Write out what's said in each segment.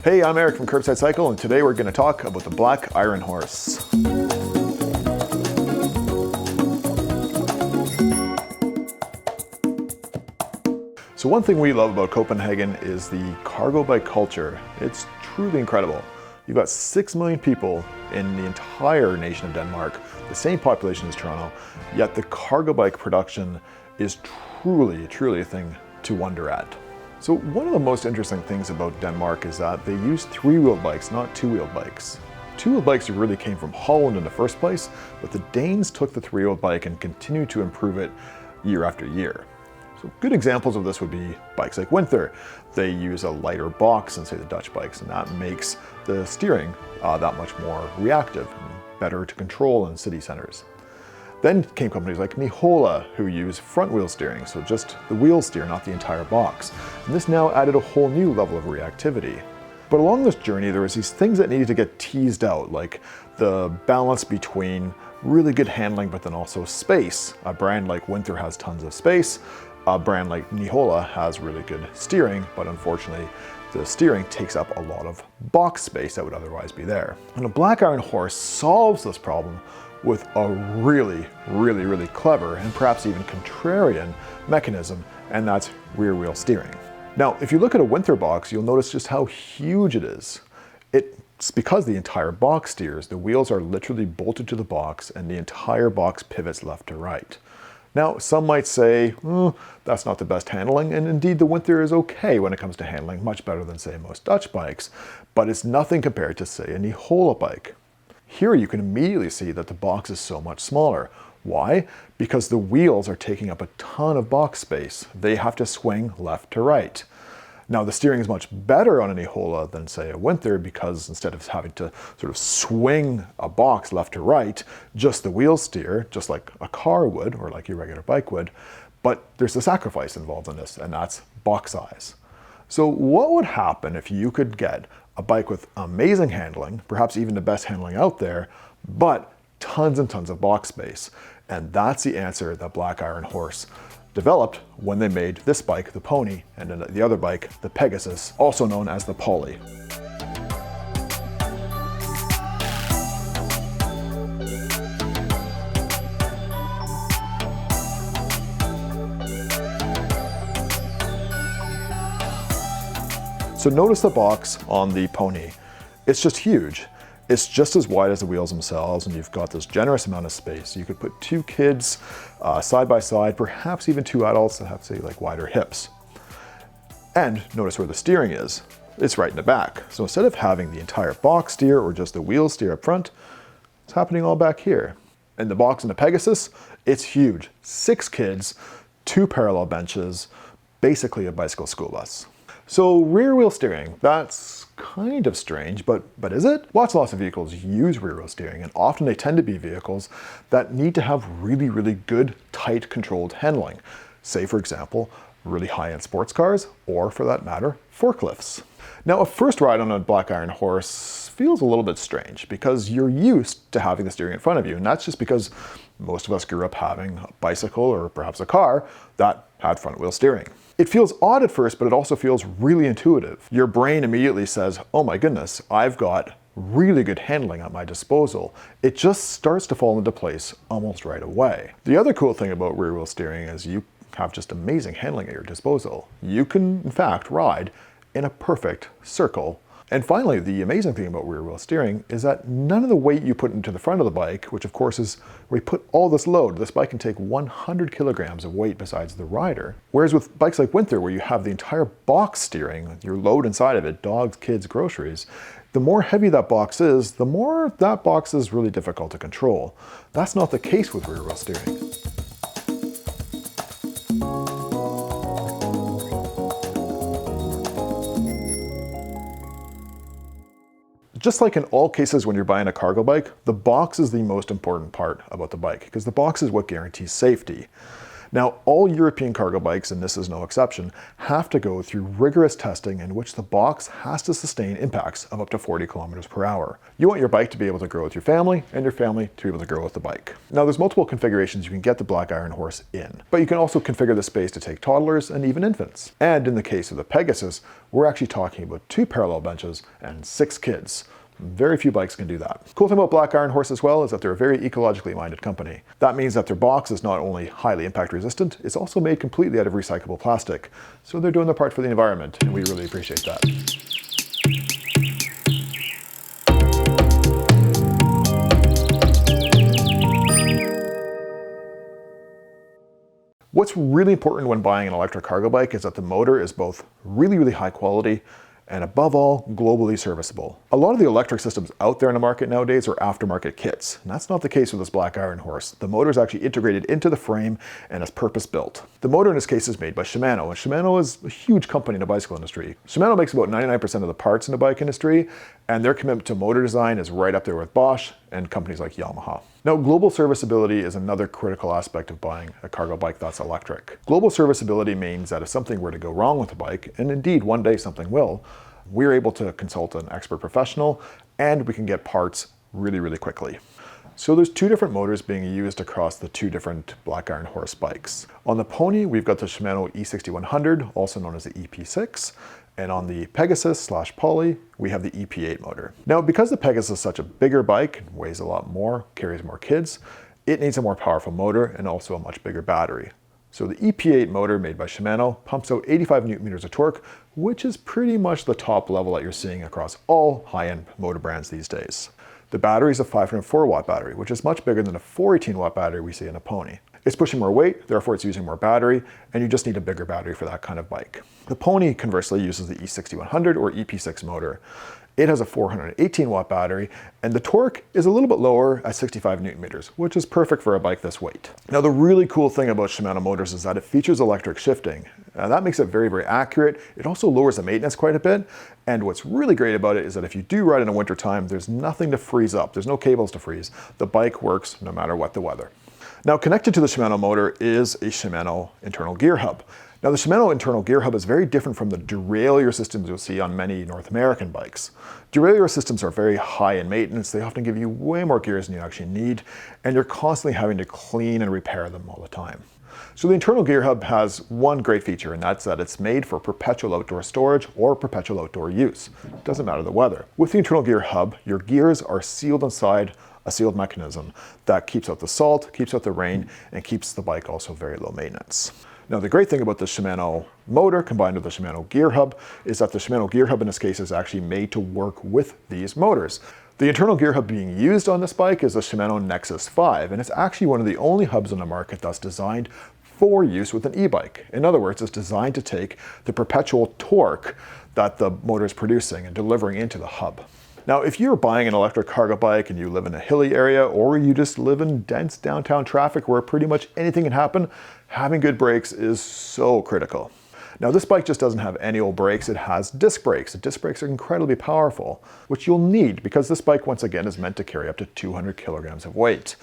Hey, I'm Eric from Curbside Cycle, and today we're going to talk about the Black Iron Horse. So one thing we love about Copenhagen is the cargo bike culture. It's truly incredible. You've got 6 million people in the entire nation of Denmark, the same population as Toronto, yet the cargo bike production is truly a thing to wonder at. So one of the most interesting things about Denmark is that they use 3-wheeled bikes, not 2-wheeled bikes. 2-wheeled bikes really came from Holland in the first place, but the Danes took the 3-wheeled bike and continued to improve it year after year. So good examples of this would be bikes like Winter. They use a lighter box than say the Dutch bikes, and that makes the steering that much more reactive and better to control in city centers. Then came companies like Nihola, who use front wheel steering, so just the wheel steer, not the entire box. And this now added a whole new level of reactivity. But along this journey, there was these things that needed to get teased out, like the balance between really good handling, but then also space. A brand like Winter has tons of space. A brand like Nihola has really good steering, but unfortunately, the steering takes up a lot of box space that would otherwise be there. And a Black Iron Horse solves this problem with a really clever and perhaps even contrarian mechanism, and that's rear wheel steering. Now, if you look at a Winter box, you'll notice just how huge it is. It's because the entire box steers. The wheels are literally bolted to the box and the entire box pivots left to right. Now, some might say, that's not the best handling, and indeed the Winter is okay when it comes to handling, much better than say most Dutch bikes, but it's nothing compared to say a Nihola bike. Here you can immediately see that the box is so much smaller. Why? Because the wheels are taking up a ton of box space. They have to swing left to right. Now the steering is much better on a Nihola than say a Winter, because instead of having to sort of swing a box left to right, just the wheel steer, just like a car would or like your regular bike would. But there's a sacrifice involved in this, and that's box size. So what would happen if you could get a bike with amazing handling, perhaps even the best handling out there, but tons and tons of box space? And that's the answer that Black Iron Horse developed when they made this bike, the Pony, and then the other bike, the Pegasus, also known as the Polly. So notice the box on the Pony. It's just huge. It's just as wide as the wheels themselves, and you've got this generous amount of space. You could put 2 kids side by side, perhaps even 2 adults that have, say, like wider hips. And notice where the steering is. It's right in the back. So instead of having the entire box steer or just the wheel steer up front, it's happening all back here. And the box in the Pegasus, it's huge. 6 kids, 2 parallel benches, basically a bicycle school bus. So rear wheel steering, that's kind of strange, but is it? Lots of vehicles use rear wheel steering, and often they tend to be vehicles that need to have really good, tight, controlled handling. Say, for example, really high-end sports cars, or for that matter, forklifts. Now, a first ride on a Black Iron Horse feels a little bit strange because you're used to having the steering in front of you, and that's just because most of us grew up having a bicycle or perhaps a car that had front wheel steering. It feels odd at first, but it also feels really intuitive. Your brain immediately says, oh my goodness, I've got really good handling at my disposal. It just starts to fall into place almost right away. The other cool thing about rear wheel steering is you have just amazing handling at your disposal. You can, in fact, ride in a perfect circle. And finally, the amazing thing about rear wheel steering is that none of the weight you put into the front of the bike, which of course is where you put all this load. This bike can take 100 kilograms of weight besides the rider. Whereas with bikes like Winter, where you have the entire box steering, your load inside of it, dogs, kids, groceries, the more heavy that box is, the more that box is really difficult to control. That's not the case with rear wheel steering. Just like in all cases when you're buying a cargo bike, the box is the most important part about the bike because the box is what guarantees safety. Now, all European cargo bikes, and this is no exception, have to go through rigorous testing in which the box has to sustain impacts of up to 40 kilometers per hour. You want your bike to be able to grow with your family, and your family to be able to grow with the bike. Now, there's multiple configurations you can get the Black Iron Horse in, but you can also configure the space to take toddlers and even infants. And in the case of the Pegasus, we're actually talking about 2 parallel benches and 6 kids. Very few bikes can do that. Cool thing about Black Iron Horse as well is that they're a very ecologically minded company. That means that their box is not only highly impact resistant, it's also made completely out of recyclable plastic. So they're doing their part for the environment, and we really appreciate that. What's really important when buying an electric cargo bike is that the motor is both really high quality and above all, globally serviceable. A lot of the electric systems out there in the market nowadays are aftermarket kits, and that's not the case with this Black Iron Horse. The motor is actually integrated into the frame and is purpose-built. The motor in this case is made by Shimano, and Shimano is a huge company in the bicycle industry. Shimano makes about 99% of the parts in the bike industry, and their commitment to motor design is right up there with Bosch and companies like Yamaha. Now, global serviceability is another critical aspect of buying a cargo bike that's electric. Global serviceability means that if something were to go wrong with the bike, and indeed one day something will, we're able to consult an expert professional and we can get parts really quickly. So there's 2 different motors being used across the 2 different Black Iron Horse bikes. On the Pony, we've got the Shimano E6100, also known as the EP6. And on the Pegasus/Poly, we have the EP8 motor. Now, because the Pegasus is such a bigger bike, weighs a lot more, carries more kids, it needs a more powerful motor and also a much bigger battery. So the EP8 motor made by Shimano pumps out 85 Newton meters of torque, which is pretty much the top level that you're seeing across all high-end motor brands these days. The battery is a 504 watt battery, which is much bigger than the 418 watt battery we see in a Pony. It's pushing more weight, therefore it's using more battery, and you just need a bigger battery for that kind of bike. The Pony, conversely, uses the E6100 or EP6 motor. It has a 418 watt battery, and the torque is a little bit lower at 65 Newton meters, which is perfect for a bike this weight. Now, the really cool thing about Shimano motors is that it features electric shifting. That makes it very accurate. It also lowers the maintenance quite a bit. And what's really great about it is that if you do ride in the winter time, there's nothing to freeze up. There's no cables to freeze. The bike works no matter what the weather. Now, connected to the Shimano motor is a Shimano internal gear hub. Now, the Shimano internal gear hub is very different from the derailleur systems you'll see on many North American bikes. Derailleur systems are very high in maintenance. They often give you way more gears than you actually need, and you're constantly having to clean and repair them all the time. So the internal gear hub has one great feature, and that's that it's made for perpetual outdoor storage or perpetual outdoor use. It doesn't matter the weather. With the internal gear hub, your gears are sealed inside a sealed mechanism that keeps out the salt, keeps out the rain, and keeps the bike also very low maintenance. Now, the great thing about the Shimano motor combined with the Shimano gear hub is that the Shimano gear hub in this case is actually made to work with these motors. The internal gear hub being used on this bike is the Shimano Nexus 5, and it's actually one of the only hubs on the market that's designed for use with an e-bike. In other words, it's designed to take the perpetual torque that the motor is producing and delivering into the hub. Now, if you're buying an electric cargo bike and you live in a hilly area, or you just live in dense downtown traffic where pretty much anything can happen, having good brakes is so critical. Now, this bike just doesn't have any old brakes, it has disc brakes. The disc brakes are incredibly powerful, which you'll need because this bike, once again, is meant to carry up to 200 kilograms of weight.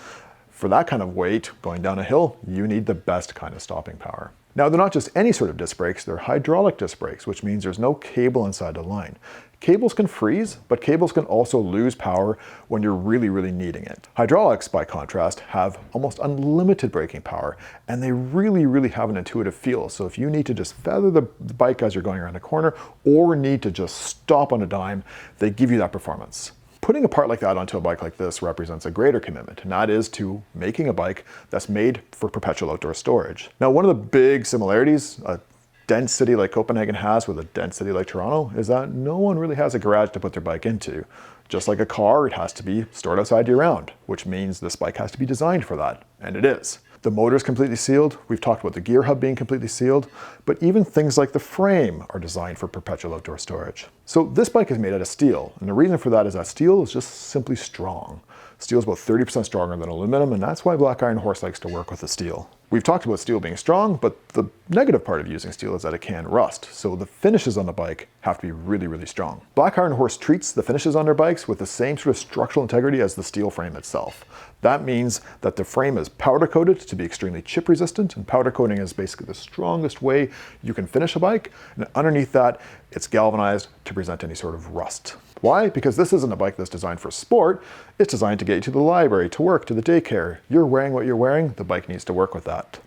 For that kind of weight, going down a hill, you need the best kind of stopping power. Now, they're not just any sort of disc brakes, they're hydraulic disc brakes, which means there's no cable inside the line. Cables can freeze, but cables can also lose power when you're really needing it. Hydraulics, by contrast, have almost unlimited braking power, and they really have an intuitive feel. So if you need to just feather the bike as you're going around a corner, or need to just stop on a dime, they give you that performance. Putting a part like that onto a bike like this represents a greater commitment, and that is to making a bike that's made for perpetual outdoor storage. Now, one of the big similarities a dense city like Copenhagen has with a dense city like Toronto is that no one really has a garage to put their bike into. Just like a car, it has to be stored outside year-round, which means this bike has to be designed for that, and it is. The motor is completely sealed. We've talked about the gear hub being completely sealed, but even things like the frame are designed for perpetual outdoor storage. So this bike is made out of steel, and the reason for that is that steel is just simply strong. Steel is about 30% stronger than aluminum, and that's why Black Iron Horse likes to work with the steel. We've talked about steel being strong, but the negative part of using steel is that it can rust, so the finishes on the bike have to be really, really strong. Black Iron Horse treats the finishes on their bikes with the same sort of structural integrity as the steel frame itself. That means that the frame is powder coated to be extremely chip resistant, and powder coating is basically the strongest way you can finish a bike, and underneath that, it's galvanized to prevent any sort of rust. Why? Because this isn't a bike that's designed for sport, it's designed to get you to the library, to work, to the daycare. You're wearing what you're wearing, the bike needs to work with that.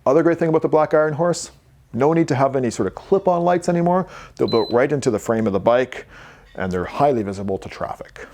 Other great thing about the Black Iron Horse, no need to have any sort of clip-on lights anymore. They'll built right into the frame of the bike, and they're highly visible to traffic.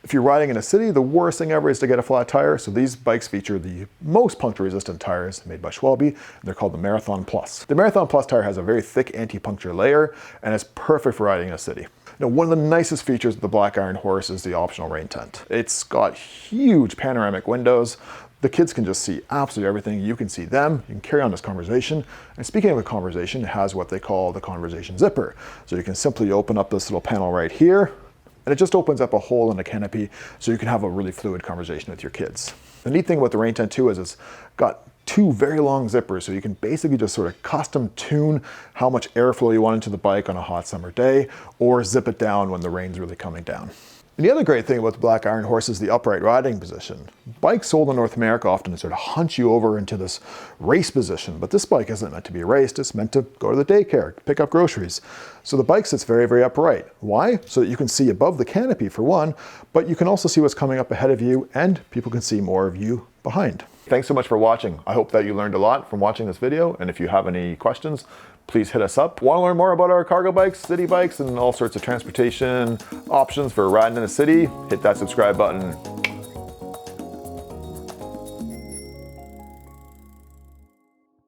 If you're riding in a city, the worst thing ever is to get a flat tire, so these bikes feature the most puncture-resistant tires made by Schwalbe, and they're called the Marathon Plus. The Marathon Plus tire has a very thick anti-puncture layer, and it's perfect for riding in a city. Now, one of the nicest features of the Black Iron Horse is the optional rain tent. It's got huge panoramic windows. The kids can just see absolutely everything. You can see them, you can carry on this conversation. And speaking of a conversation, it has what they call the conversation zipper. So you can simply open up this little panel right here, and it just opens up a hole in the canopy so you can have a really fluid conversation with your kids. The neat thing about the rain tent too is it's got two very long zippers, so you can basically just sort of custom tune how much airflow you want into the bike on a hot summer day, or zip it down when the rain's really coming down. And the other great thing about the Black Iron Horse is the upright riding position. Bikes sold in North America often sort of hunch you over into this race position, but this bike isn't meant to be raced, it's meant to go to the daycare, pick up groceries. So the bike sits very, very upright. Why? So that you can see above the canopy for one, but you can also see what's coming up ahead of you, and people can see more of you behind. Thanks so much for watching. I hope that you learned a lot from watching this video, and if you have any questions, please hit us up. Want to learn more about our cargo bikes, city bikes, and all sorts of transportation options for riding in a city? Hit that subscribe button